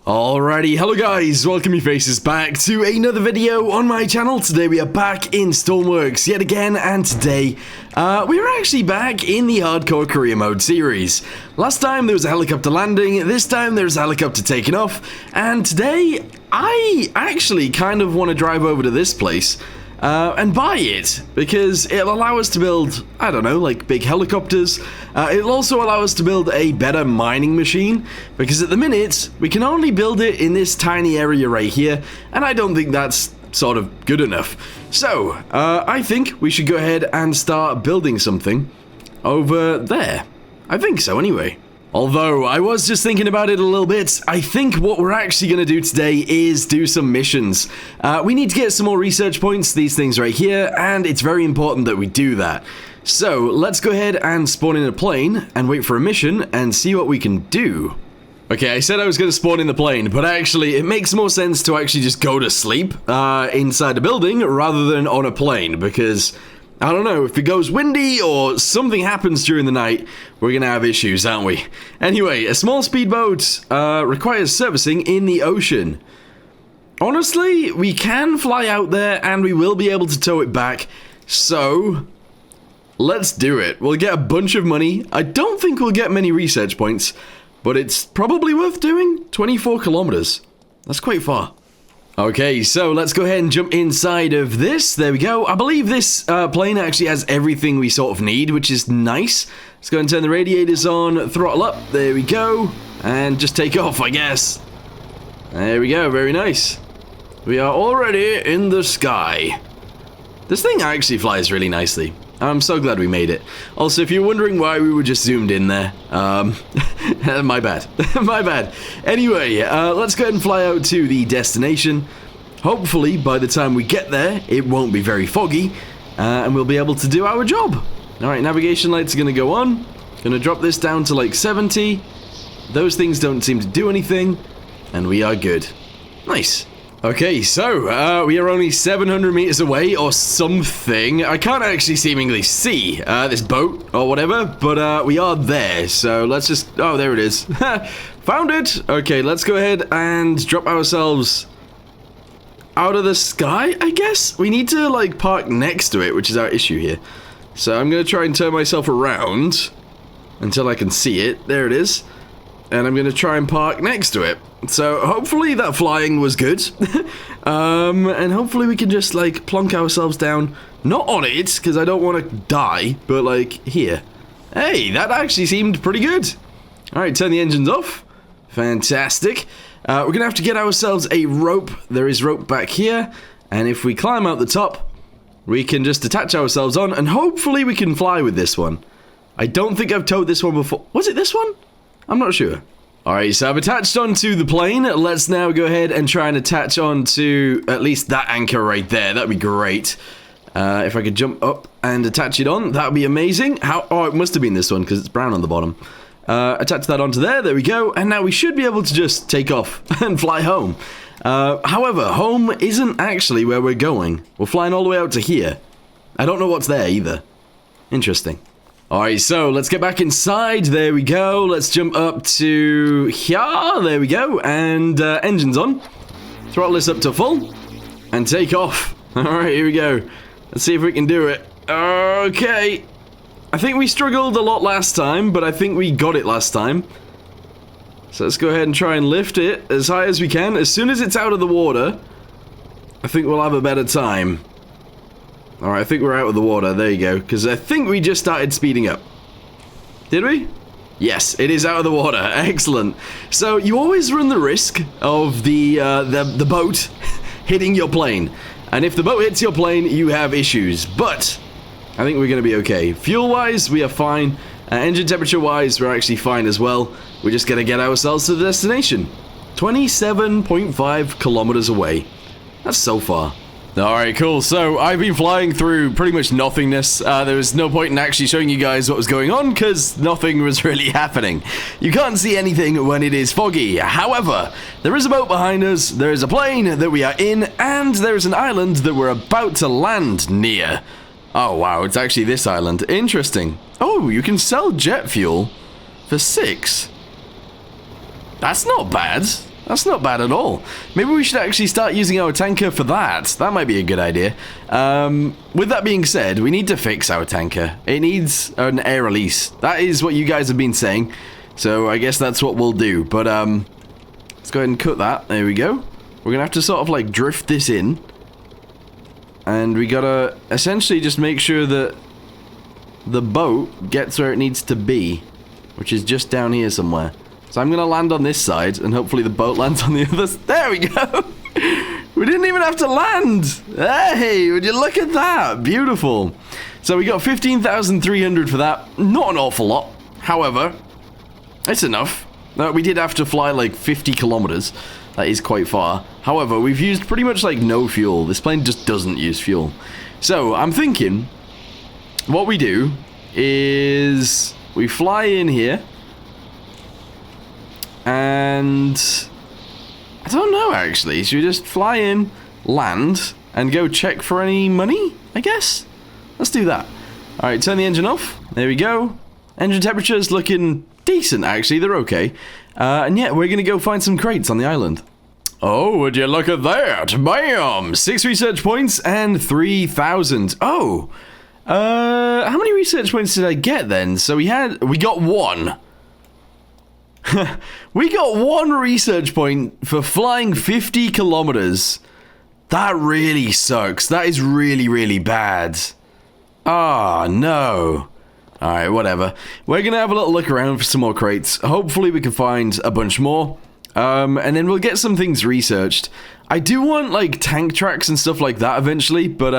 Alrighty, hello guys, welcome you faces back to another video on my channel. Today we are back in Stormworks yet again, and today we're actually back in the hardcore career mode series. Last time there was a helicopter landing, this time there's a helicopter taking off, and today I actually kind of want to drive over to this place and buy it, because it'll allow us to build, I don't know, like big helicopters. It'll also allow us to build a better mining machine, because at the minute, we can only build it in this tiny area right here, and I don't think that's sort of good enough. So, I think we should go ahead and start building something over there. I think so, anyway. Although, I was just thinking about it a little bit, I think what we're actually going to do today is do some missions. We need to get some more research points, these things right here, and it's very important that we do that. So, let's go ahead and spawn in a plane and wait for a mission and see what we can do. Okay, I said I was going to spawn in the plane, but actually it makes more sense to actually just go to sleep inside a building rather than on a plane, because I don't know, if it goes windy or something happens during the night, we're gonna have issues, aren't we? Anyway, a small speedboat requires servicing in the ocean. Honestly, we can fly out there and we will be able to tow it back, so let's do it. We'll get a bunch of money. I don't think we'll get many research points, but it's probably worth doing. 24 kilometers. That's quite far. Okay, so let's go ahead and jump inside of this. There we go. I believe this plane actually has everything we sort of need, which is nice. Let's go and turn the radiators on, throttle up. There we go. And just take off, I guess. There we go. Very nice. We are already in the sky. This thing actually flies really nicely. I'm so glad we made it. Also, if you're wondering why we were just zoomed in there, my bad. My bad. Anyway, let's go ahead and fly out to the destination. Hopefully, by the time we get there, it won't be very foggy, and we'll be able to do our job. Alright, navigation lights are going to go on. Going to drop this down to like 70. Those things don't seem to do anything, and we are good. Nice. Okay, so, we are only 700 meters away, or something. I can't actually seemingly see, this boat, or whatever, but, we are there, so let's just... Oh, there it is. Found it! Okay, let's go ahead and drop ourselves out of the sky, I guess? We need to, like, park next to it, which is our issue here. So I'm gonna try and turn myself around until I can see it. There it is. And I'm gonna try and park next to it. So hopefully that flying was good. And hopefully we can just like plonk ourselves down, not on it, because I don't want to die, but like here. Hey, that actually seemed pretty good. Alright, turn the engines off. Fantastic. We're gonna have to get ourselves a rope. There is rope back here. And if we climb out the top, we can just attach ourselves on, and hopefully we can fly with this one. I don't think I've towed this one before. Was it this one? I'm not sure. Alright, so I've attached onto the plane. Let's now go ahead and try and attach onto at least that anchor right there. That'd be great. If I could jump up and attach it on, that'd be amazing. Oh, it must have been this one because it's brown on the bottom. Attach that onto there. There we go. And now we should be able to just take off and fly home. However, home isn't actually where we're going. We're flying all the way out to here. I don't know what's there either. Interesting. Alright, so let's get back inside. There we go. Let's jump up to here. There we go. And engines on. Throttle this up to full. And take off. Alright, here we go. Let's see if we can do it. Okay. I think we struggled a lot last time, but I think we got it last time. So let's go ahead and try and lift it as high as we can. As soon as it's out of the water, I think we'll have a better time. Alright, I think we're out of the water. There you go. Because I think we just started speeding up. Did we? Yes, it is out of the water. Excellent. So you always run the risk of the boat hitting your plane. And if the boat hits your plane, you have issues. But I think we're going to be okay. Fuel-wise, we are fine. Engine temperature-wise, we're actually fine as well. We're just going to get ourselves to the destination. 27.5 kilometers away. That's so far. Alright, cool. So, I've been flying through pretty much nothingness. There was no point in actually showing you guys what was going on, because nothing was really happening. You can't see anything when it is foggy. However, there is a boat behind us, there is a plane that we are in, and there is an island that we're about to land near. Oh, wow, it's actually this island. Interesting. Oh, you can sell jet fuel for 6. That's not bad. That's not bad at all. Maybe we should actually start using our tanker for that. That might be a good idea. With that being said, we need to fix our tanker. It needs an air release. That is what you guys have been saying. So I guess that's what we'll do. But let's go ahead and cut that. There we go. We're going to have to sort of like drift this in. And we got to essentially just make sure that the boat gets where it needs to be. Which is just down here somewhere. So I'm going to land on this side, and hopefully the boat lands on the other side. There we go! We didn't even have to land! Hey, would you look at that? Beautiful. So we got 15,300 for that. Not an awful lot. However, it's enough. We did have to fly like 50 kilometers. That is quite far. However, we've used pretty much like no fuel. This plane just doesn't use fuel. So I'm thinking, what we do is we fly in here. And I don't know, actually. Should we just fly in, land, and go check for any money, I guess? Let's do that. All right, turn the engine off. There we go. Engine temperature's looking decent, actually. They're okay. And yeah, we're going to go find some crates on the island. Oh, would you look at that? Bam! 6 research points and 3,000. Oh! How many research points did I get then? So we got 1. We got 1 research point for flying 50 kilometers. That really sucks. That is really, really bad. Ah, no. Alright, whatever. We're gonna have a little look around for some more crates. Hopefully we can find a bunch more. And then we'll get some things researched. I do want, like, tank tracks and stuff like that eventually, but,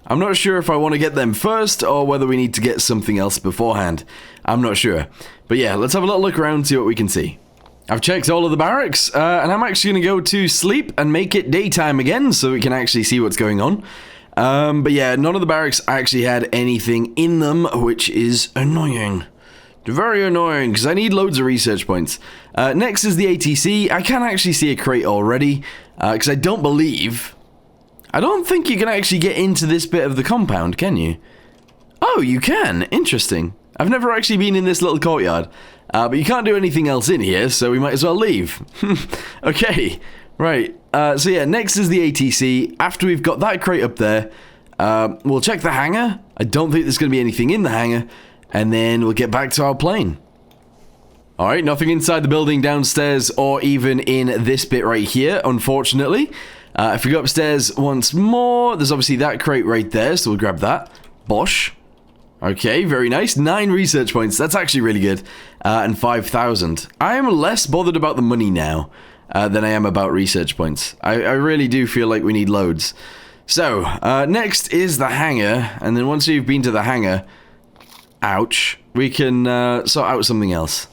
I'm not sure if I want to get them first or whether we need to get something else beforehand. I'm not sure. But yeah, let's have a little look around and see what we can see. I've checked all of the barracks, and I'm actually going to go to sleep and make it daytime again so we can actually see what's going on. But yeah, none of the barracks actually had anything in them, which is annoying. Very annoying, because I need loads of research points. Next is the ATC. I can actually see a crate already, because I don't think you can actually get into this bit of the compound, can you? Oh, you can. Interesting. I've never actually been in this little courtyard. But you can't do anything else in here, so we might as well leave. Okay. Right. So yeah, next is the ATC. After we've got that crate up there, we'll check the hangar. I don't think there's going to be anything in the hangar. And then we'll get back to our plane. Alright, nothing inside the building downstairs or even in this bit right here, unfortunately. If we go upstairs once more, there's obviously that crate right there, so we'll grab that. Bosh. Okay, very nice. 9 research points. That's actually really good. And 5,000. I am less bothered about the money now than I am about research points. I really do feel like we need loads. So, next is the hangar. And then once you've been to the hangar, ouch, we can sort out something else.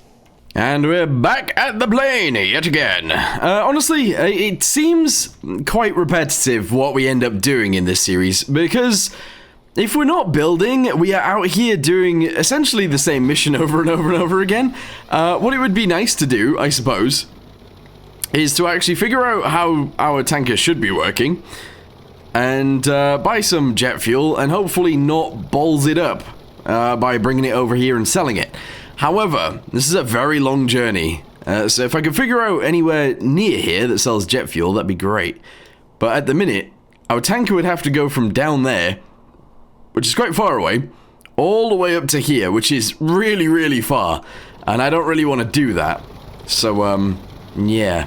And we're back at the plane yet again. Honestly, it seems quite repetitive what we end up doing in this series, because if we're not building, we are out here doing essentially the same mission over and over and over again. What it would be nice to do, I suppose, is to actually figure out how our tanker should be working, and buy some jet fuel, and hopefully not balls it up by bringing it over here and selling it. However, this is a very long journey, so if I could figure out anywhere near here that sells jet fuel, that'd be great. But at the minute, our tanker would have to go from down there, which is quite far away, all the way up to here, which is really, really far, and I don't really want to do that. So, yeah.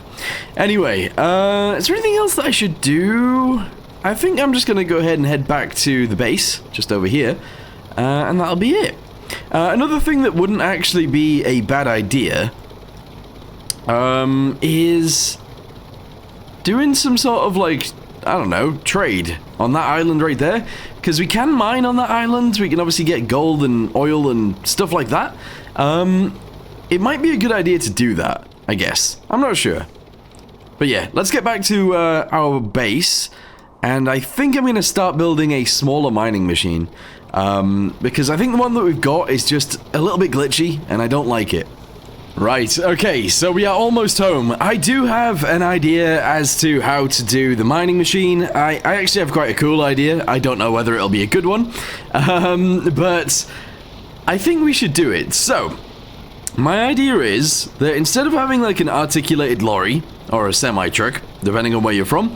Anyway, is there anything else that I should do? I think I'm just going to go ahead and head back to the base, just over here, and that'll be it. Another thing that wouldn't actually be a bad idea is doing some sort of, like, I don't know, trade on that island right there, because we can mine on that island. We can obviously get gold and oil and stuff like that. It might be a good idea to do that, I guess. I'm not sure. But yeah, let's get back to our base, and I think I'm going to start building a smaller mining machine. Because I think the one that we've got is just a little bit glitchy, and I don't like it. Right, okay, so we are almost home. I do have an idea as to how to do the mining machine. I actually have quite a cool idea. I don't know whether it'll be a good one, but I think we should do it. So, My idea is that instead of having like an articulated lorry or a semi-truck, depending on where you're from,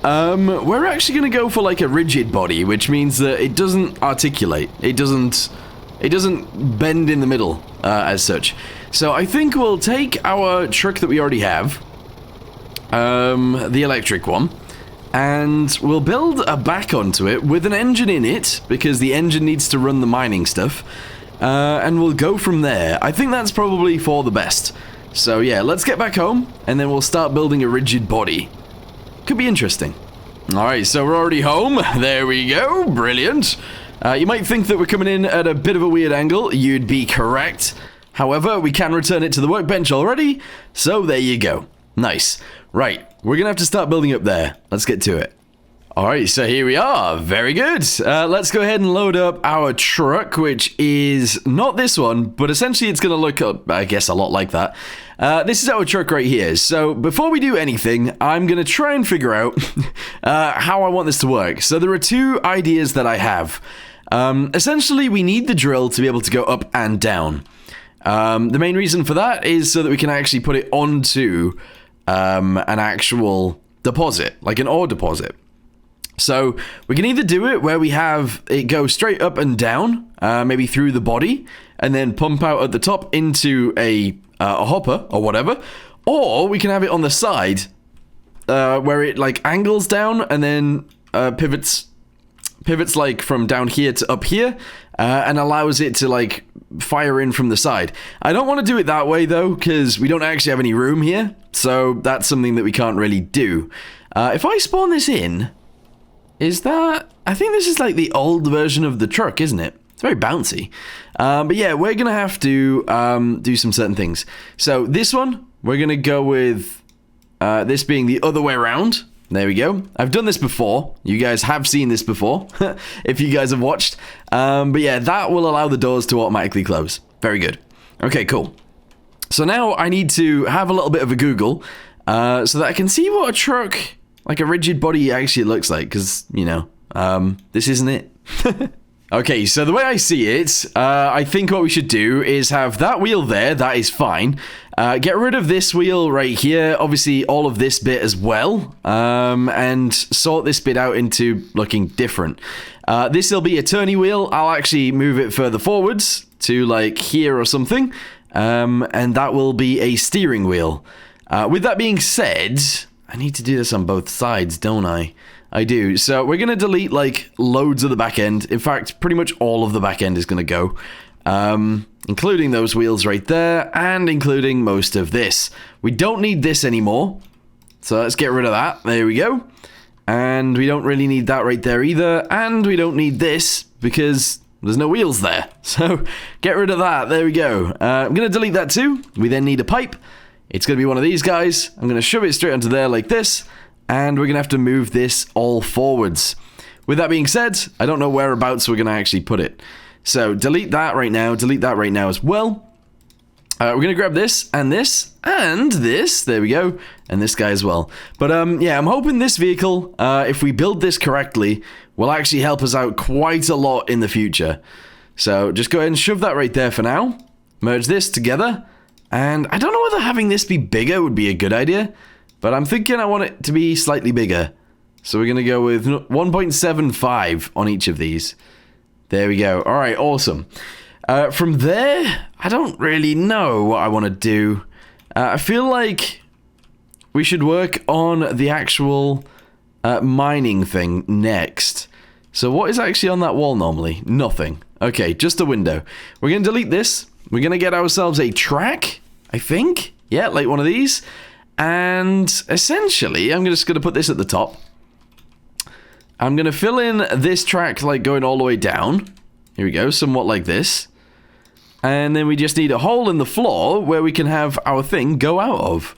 we're actually going to go for like a rigid body, which means that it doesn't articulate. It doesn't bend in the middle as such. So I think we'll take our truck that we already have, the electric one, and we'll build a back onto it with an engine in it, because the engine needs to run the mining stuff, and we'll go from there. I think that's probably for the best. So yeah, let's get back home, and then we'll start building a rigid body. Could be interesting. Alright, so we're already home. There we go. Brilliant. You might think that we're coming in at a bit of a weird angle. You'd be correct. However, we can return it to the workbench already, so there you go. Nice. Right, we're gonna have to start building up there. Let's get to it. Alright, so here we are. Very good. Let's go ahead and load up our truck, which is not this one, but essentially it's gonna look, I guess, a lot like that. This is our truck right here. So before we do anything, I'm gonna try and figure out how I want this to work. So there are two ideas that I have. Essentially, we need the drill to be able to go up and down. The main reason for that is so that we can actually put it onto an actual deposit, like an ore deposit. So we can either do it where we have it go straight up and down, maybe through the body, and then pump out at the top into a hopper or whatever, or we can have it on the side where it like angles down and then pivots like from down here to up here, and allows it to like fire in from the side. I don't want to do it that way though, because we don't actually have any room here, so that's something that we can't really do. If I spawn this in, is that... I think this is like the old version of the truck, isn't it? It's very bouncy. But yeah, we're gonna have to do some certain things. So this one, we're gonna go with this being the other way around. There we go. I've done this before. You guys have seen this before, if you guys have watched. But yeah, that will allow the doors to automatically close. Very good. Okay, cool. So now I need to have a little bit of a Google, so that I can see what a truck, like a rigid body, actually looks like, because, you know, this isn't it. Okay, so the way I see it, I think what we should do is have that wheel there. That is fine. Get rid of this wheel right here, obviously all of this bit as well, and sort this bit out into looking different. This will be a turny wheel. I'll actually move it further forwards to like here or something, and that will be a steering wheel. With that being said, I need to do this on both sides, don't I? I do. So we're going to delete like loads of the back end. In fact, pretty much all of the back end is going to go. Including those wheels right there, and including most of this. We don't need this anymore, so let's get rid of that. There we go. And we don't really need that right there either, and we don't need this because there's no wheels there. So get rid of that. There we go. I'm going to delete that too. We then need a pipe. It's going to be one of these guys. I'm going to shove it straight onto there like this, and we're going to have to move this all forwards. With that being said, I don't know whereabouts we're going to actually put it. So delete that right now as well. We're going to grab this, and this, and this. There we go. And this guy as well. But yeah, I'm hoping this vehicle, if we build this correctly, will actually help us out quite a lot in the future. So just go ahead and shove that right there for now. Merge this together. And I don't know whether having this be bigger would be a good idea, but I'm thinking I want it to be slightly bigger. So we're going to go with 1.75 on each of these. There we go. All right, awesome. From there, I don't really know what I want to do. I feel like we should work on the actual mining thing next. So what is actually on that wall normally? Nothing. Okay, just a window. We're going to delete this. We're going to get ourselves a track, I think. Yeah, like one of these. And essentially, I'm just going to put this at the top. I'm going to fill in this track, like going all the way down. Here we go, somewhat like this. And then we just need a hole in the floor where we can have our thing go out of.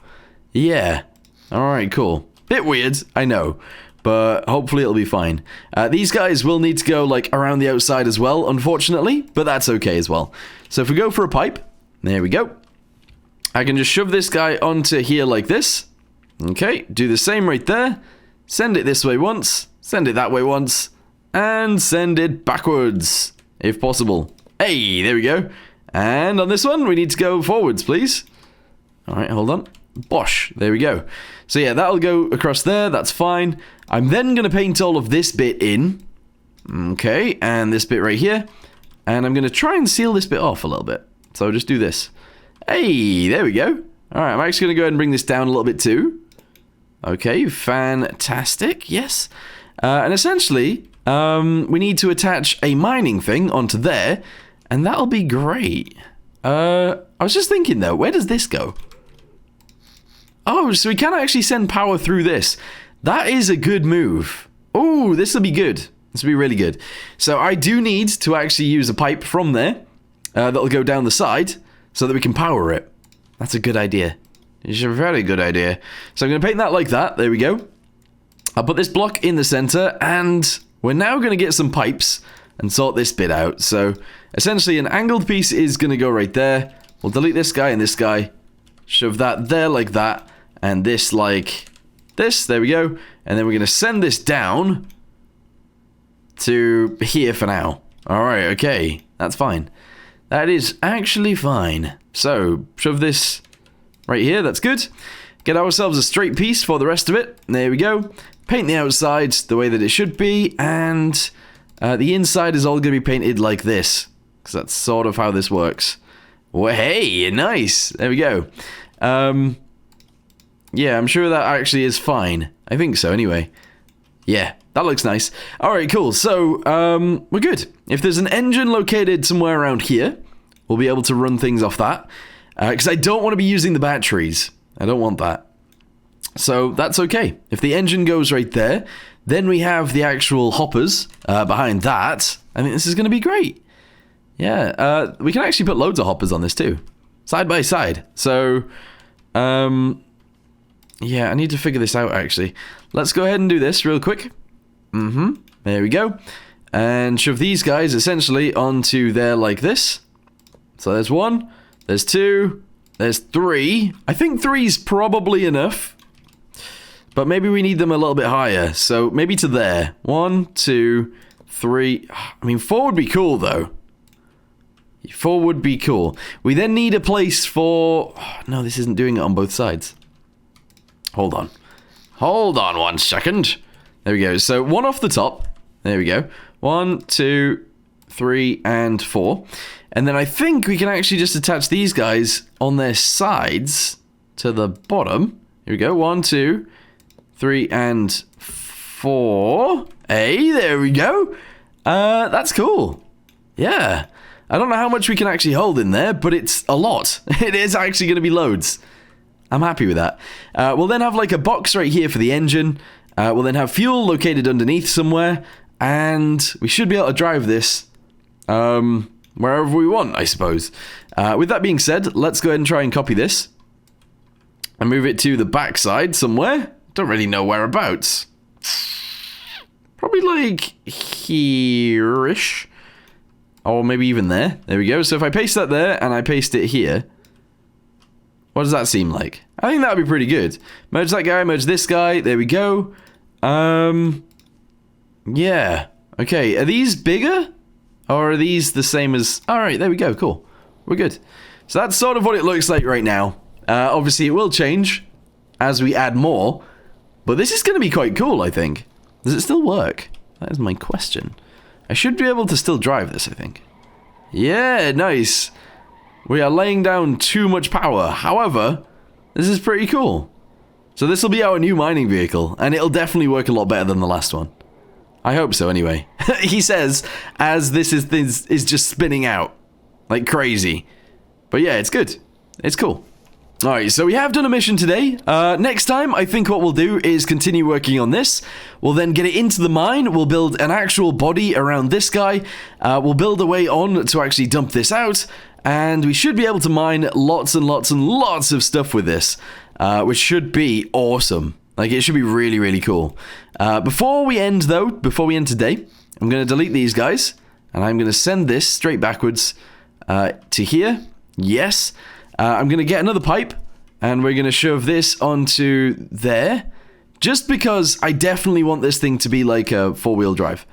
Yeah. Alright, cool. Bit weird, I know. But hopefully it'll be fine. These guys will need to go like around the outside as well, unfortunately. But that's okay as well. So if we go for a pipe, there we go. I can just shove this guy onto here like this. Okay, do the same right there. Send it this way once. Send it that way once. And send it backwards, if possible. Hey, there we go. And on this one, we need to go forwards, please. All right, hold on. Bosh, there we go. So yeah, that'll go across there, that's fine. I'm then going to paint all of this bit in. Okay, and this bit right here. And I'm going to try and seal this bit off a little bit. So just do this. Hey, there we go. All right, I'm actually going to go ahead and bring this down a little bit too. Okay, fantastic, yes. And essentially, we need to attach a mining thing onto there, and that'll be great. I was just thinking though, where does this go? Oh, so we can actually send power through this. That is a good move. Oh, this will be good. This will be really good. So I do need to actually use a pipe from there that'll go down the side so that we can power it. That's a good idea. It's a very good idea. So I'm going to paint that like that. There we go. I'll put this block in the center, and we're now going to get some pipes and sort this bit out. So essentially an angled piece is going to go right there. We'll delete this guy and this guy. Shove that there like that. And this like this. There we go. And then we're going to send this down to here for now. Alright, okay. That's fine. That is actually fine. So, shove this right here. That's good. Get ourselves a straight piece for the rest of it. There we go. Paint the outside the way that it should be. And the inside is all going to be painted like this. Because that's sort of how this works. Well, hey, nice. There we go. Yeah, I'm sure that actually is fine. I think so, anyway. Yeah, that looks nice. Alright, cool. So, we're good. If there's an engine located somewhere around here, we'll be able to run things off that. Because I don't want to be using the batteries. I don't want that. So, that's okay. If the engine goes right there, then we have the actual hoppers behind that. I think this is going to be great. Yeah, we can actually put loads of hoppers on this too. Side by side. So, yeah, I need to figure this out, actually. Let's go ahead and do this real quick. There we go. And shove these guys, essentially, onto there like this. So there's one, there's two, there's three. I think three's probably enough. But maybe we need them a little bit higher. So maybe to there. 1, 2, 3. I mean, 4 would be cool, though. 4 would be cool. We then need a place for... Oh, no, this isn't doing it on both sides. Hold on. Hold on 1 second. There we go. So 1 off the top. There we go. 1, 2, 3, and 4. And then I think we can actually just attach these guys on their sides to the bottom. Here we go. 1, 2, 3, and 4. Hey, there we go. That's cool. Yeah. I don't know how much we can actually hold in there, but it's a lot. It is actually going to be loads. I'm happy with that. We'll then have like a box right here for the engine. We'll then have fuel located underneath somewhere. And we should be able to drive this wherever we want, I suppose. With that being said, let's go ahead and try and copy this. And move it to the backside somewhere. Don't really know whereabouts. Probably like here-ish. Or maybe even there. There we go. So if I paste that there and I paste it here... What does that seem like? I think that would be pretty good. Merge that guy, merge this guy. There we go. Yeah. Okay, are these bigger? Or are these the same as... Alright, there we go, cool. We're good. So that's sort of what it looks like right now. Obviously, it will change as we add more. But this is going to be quite cool, I think. Does it still work? That is my question. I should be able to still drive this, I think. Yeah, nice. We are laying down too much power. However, this is pretty cool. So this will be our new mining vehicle, and it'll definitely work a lot better than the last one. I hope so, anyway. He says, as this is just spinning out. Like crazy. But yeah, it's good. It's cool. Alright, so we have done a mission today. Next time, I think what we'll do is continue working on this. We'll then get it into the mine. We'll build an actual body around this guy. We'll build a way on to actually dump this out. And we should be able to mine lots and lots and lots of stuff with this. Which should be awesome. Like, it should be really, really cool. Before we end, though, before we end today, I'm going to delete these guys. And I'm going to send this straight backwards to here. Yes. I'm going to get another pipe. And we're going to shove this onto there. Just because I definitely want this thing to be like a 4-wheel drive.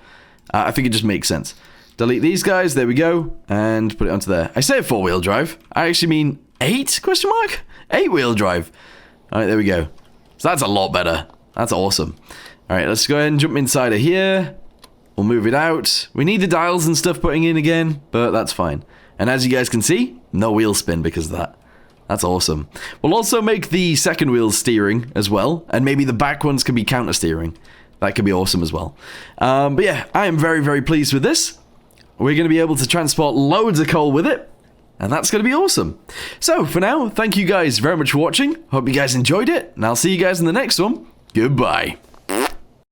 I think it just makes sense. delete these guys. There we go. And put it onto there. I say 4-wheel drive. I actually mean 8? Question mark? 8-wheel drive. All right, there we go. So that's a lot better. That's awesome. All right, let's go ahead and jump inside of here. We'll move it out. We need the dials and stuff putting in again, but that's fine. And as you guys can see, no wheel spin because of that. That's awesome. We'll also make the second wheel steering as well, and maybe the back ones can be counter steering. That could be awesome as well. But yeah, I am very, very pleased with this. We're going to be able to transport loads of coal with it, and that's going to be awesome. So for now, thank you guys very much for watching. Hope you guys enjoyed it, and I'll see you guys in the next one. Goodbye.